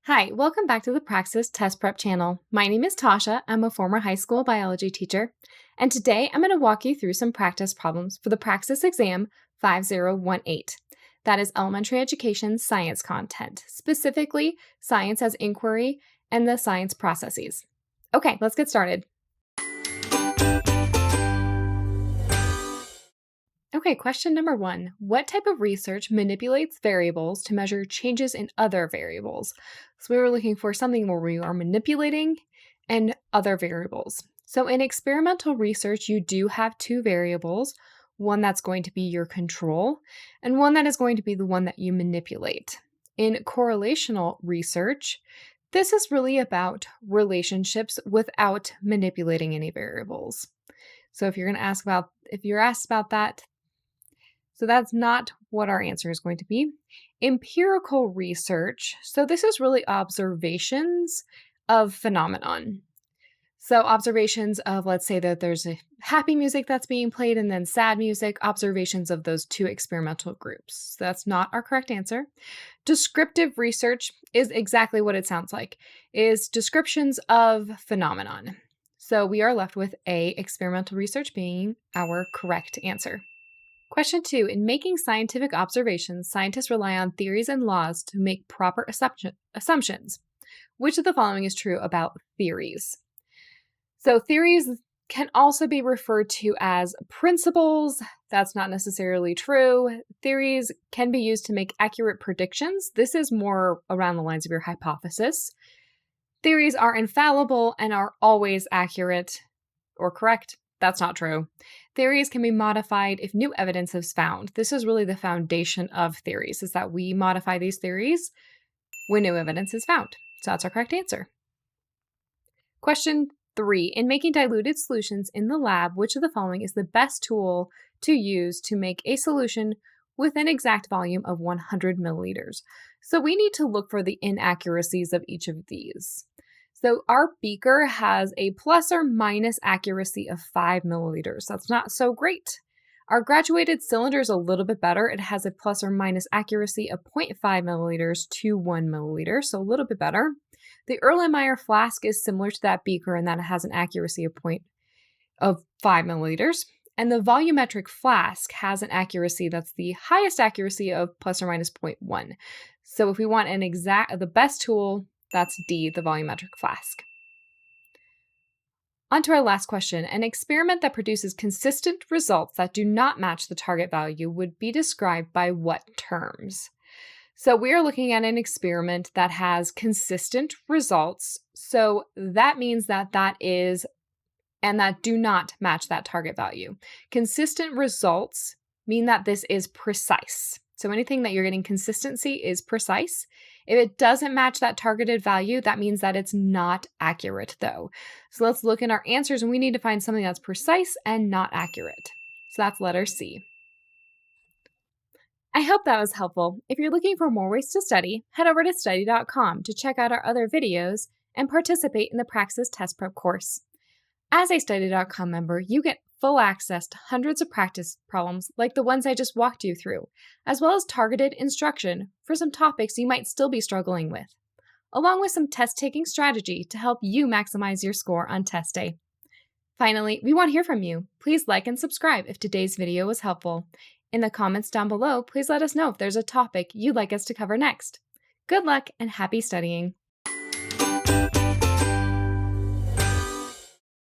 Hi, welcome back to the Praxis Test Prep channel. My name is Tasia. I'm a former high school biology teacher, and today I'm going to walk you through some practice problems for the Praxis exam 5018. That is elementary education science content, specifically science as inquiry and the science processes. Okay, let's get started. Okay, question number 1. What type of research manipulates variables to measure changes in other variables? So we were looking for something where we are manipulating and other variables. So in experimental research, you do have two variables, one that's going to be your control and one that is going to be the one that you manipulate. In correlational research, this is really about relationships without manipulating any variables. So if you're asked about that, so that's not what our answer is going to be. Empirical research, so this is really observations of phenomenon. So observations of, let's say that there's a happy music that's being played and then sad music, observations of those two experimental groups. So that's not our correct answer. Descriptive research is exactly what it sounds like, is descriptions of phenomenon. So we are left with A, experimental research being our correct answer. Question 2. In making scientific observations, scientists rely on theories and laws to make proper assumptions. Which of the following is true about theories? So theories can also be referred to as principles. That's not necessarily true. Theories can be used to make accurate predictions. This is more around the lines of your hypothesis. Theories are infallible and are always accurate or correct. That's not true. Theories can be modified if new evidence is found. This is really the foundation of theories, is that we modify these theories when new evidence is found. So that's our correct answer. Question 3. In making diluted solutions in the lab, which of the following is the best tool to use to make a solution with an exact volume of 100 milliliters? So we need to look for the inaccuracies of each of these. So our beaker has a plus or minus accuracy of 5 milliliters. That's not so great. Our graduated cylinder is a little bit better. It has a plus or minus accuracy of 0.5 milliliters to 1 milliliter, so a little bit better. The Erlenmeyer flask is similar to that beaker in that it has an accuracy of 5 milliliters. And the volumetric flask has an accuracy that's the highest accuracy of plus or minus 0.1. So if we want the best tool, that's D, the volumetric flask. On to our last question. An experiment that produces consistent results that do not match the target value would be described by what terms? So we are looking at an experiment that has consistent results. So that means that that do not match that target value. Consistent results mean that this is precise. So anything that you're getting consistency is precise. If it doesn't match that targeted value, that means that it's not accurate though. So let's look at our answers and we need to find something that's precise and not accurate. So that's letter C. I hope that was helpful. If you're looking for more ways to study, head over to study.com to check out our other videos and participate in the Praxis Test Prep course. As a study.com member, you get full access to hundreds of practice problems like the ones I just walked you through, as well as targeted instruction for some topics you might still be struggling with, along with some test-taking strategy to help you maximize your score on test day. Finally, we want to hear from you. Please like and subscribe if today's video was helpful. In the comments down below, please let us know if there's a topic you'd like us to cover next. Good luck and happy studying!